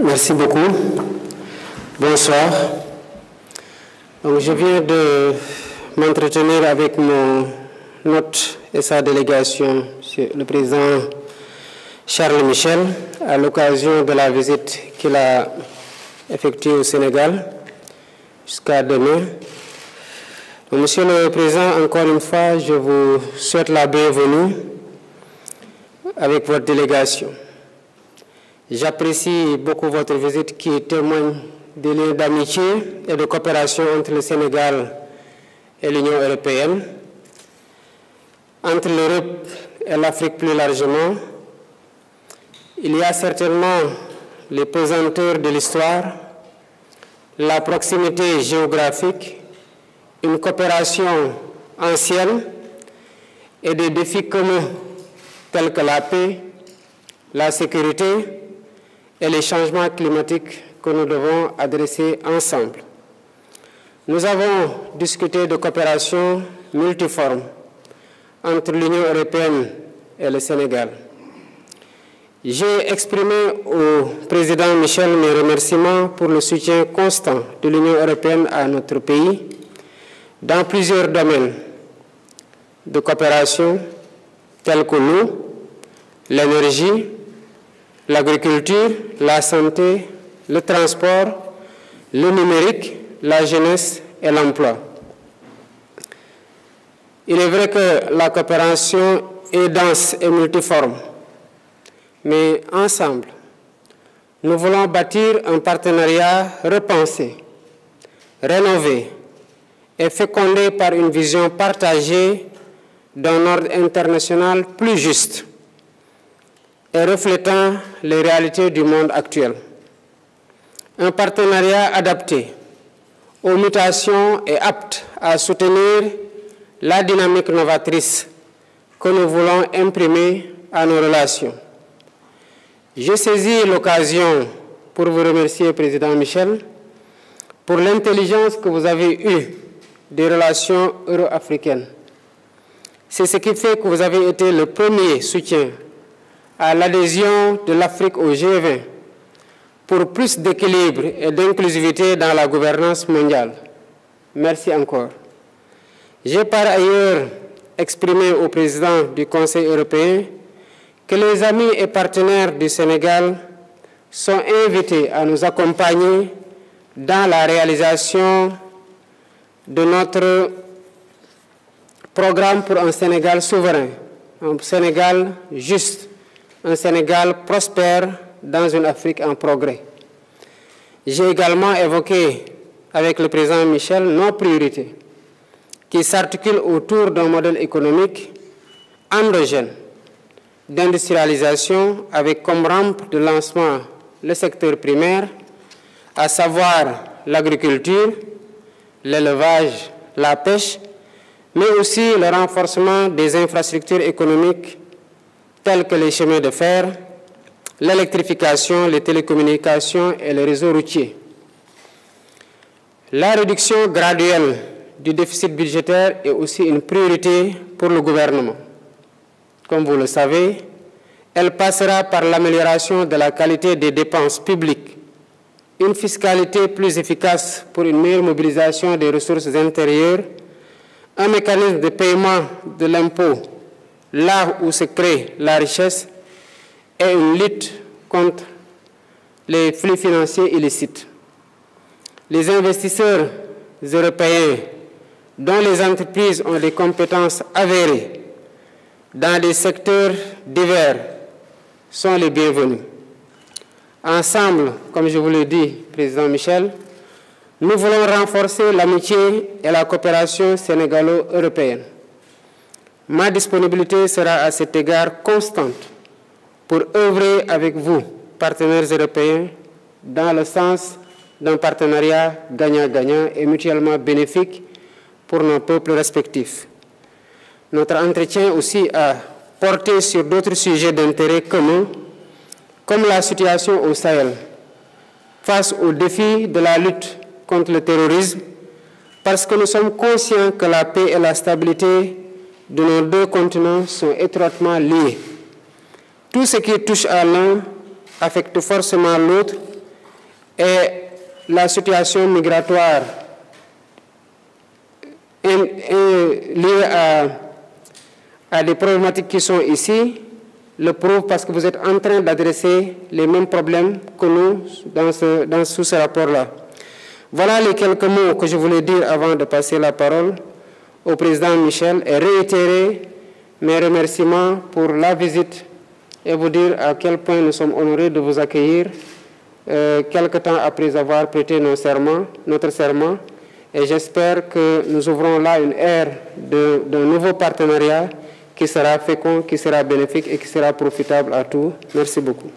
Merci beaucoup. Bonsoir. Donc, je viens de m'entretenir avec mon hôte et sa délégation, le président Charles Michel, à l'occasion de la visite qu'il a effectuée au Sénégal jusqu'à demain. Donc, Monsieur le Président, encore une fois, je vous souhaite la bienvenue avec votre délégation. J'apprécie beaucoup votre visite qui témoigne des liens d'amitié et de coopération entre le Sénégal et l'Union européenne, entre l'Europe et l'Afrique plus largement. Il y a certainement les pesanteurs de l'histoire, la proximité géographique, une coopération ancienne et des défis communs tels que la paix, la sécurité et les changements climatiques que nous devons adresser ensemble. Nous avons discuté de coopération multiforme entre l'Union européenne et le Sénégal. J'ai exprimé au président Michel mes remerciements pour le soutien constant de l'Union européenne à notre pays dans plusieurs domaines de coopération tels que l'eau, l'énergie, l'agriculture, la santé, le transport, le numérique, la jeunesse et l'emploi. Il est vrai que la coopération est dense et multiforme, mais ensemble, nous voulons bâtir un partenariat repensé, rénové et fécondé par une vision partagée d'un ordre international plus juste et reflétant les réalités du monde actuel. Un partenariat adapté aux mutations et apte à soutenir la dynamique novatrice que nous voulons imprimer à nos relations. Je saisis l'occasion pour vous remercier, Président Michel, pour l'intelligence que vous avez eue des relations euro-africaines. C'est ce qui fait que vous avez été le premier soutien à l'adhésion de l'Afrique au G20 pour plus d'équilibre et d'inclusivité dans la gouvernance mondiale. Merci encore. J'ai par ailleurs exprimé au président du Conseil européen que les amis et partenaires du Sénégal sont invités à nous accompagner dans la réalisation de notre programme pour un Sénégal souverain, un Sénégal juste, un Sénégal prospère dans une Afrique en progrès. J'ai également évoqué avec le président Michel nos priorités qui s'articulent autour d'un modèle économique endogène d'industrialisation avec comme rampe de lancement le secteur primaire, à savoir l'agriculture, l'élevage, la pêche, mais aussi le renforcement des infrastructures économiques tels que les chemins de fer, l'électrification, les télécommunications et les réseaux routiers. La réduction graduelle du déficit budgétaire est aussi une priorité pour le gouvernement. Comme vous le savez, elle passera par l'amélioration de la qualité des dépenses publiques, une fiscalité plus efficace pour une meilleure mobilisation des ressources intérieures, un mécanisme de paiement de l'impôt là où se crée la richesse et une lutte contre les flux financiers illicites. Les investisseurs européens dont les entreprises ont des compétences avérées dans des secteurs divers sont les bienvenus. Ensemble, comme je vous l'ai dit, Président Michel, nous voulons renforcer l'amitié et la coopération sénégalo-européenne. Ma disponibilité sera à cet égard constante pour œuvrer avec vous, partenaires européens, dans le sens d'un partenariat gagnant-gagnant et mutuellement bénéfique pour nos peuples respectifs. Notre entretien aussi a porté sur d'autres sujets d'intérêt commun, comme la situation au Sahel, face aux défis de la lutte contre le terrorisme, parce que nous sommes conscients que la paix et la stabilité de nos deux continents sont étroitement liés. Tout ce qui touche à l'un affecte forcément l'autre Et la situation migratoire liée à des problématiques qui sont ici le prouve, parce que vous êtes en train d'adresser les mêmes problèmes que nous sous ce rapport-là. Voilà les quelques mots que je voulais dire avant de passer la parole au président Michel et réitérer mes remerciements pour la visite et vous dire à quel point nous sommes honorés de vous accueillir quelque temps après avoir prêté notre serment. Et j'espère que nous ouvrons là une ère d'un nouveau partenariat qui sera fécond, qui sera bénéfique et qui sera profitable à tous. Merci beaucoup.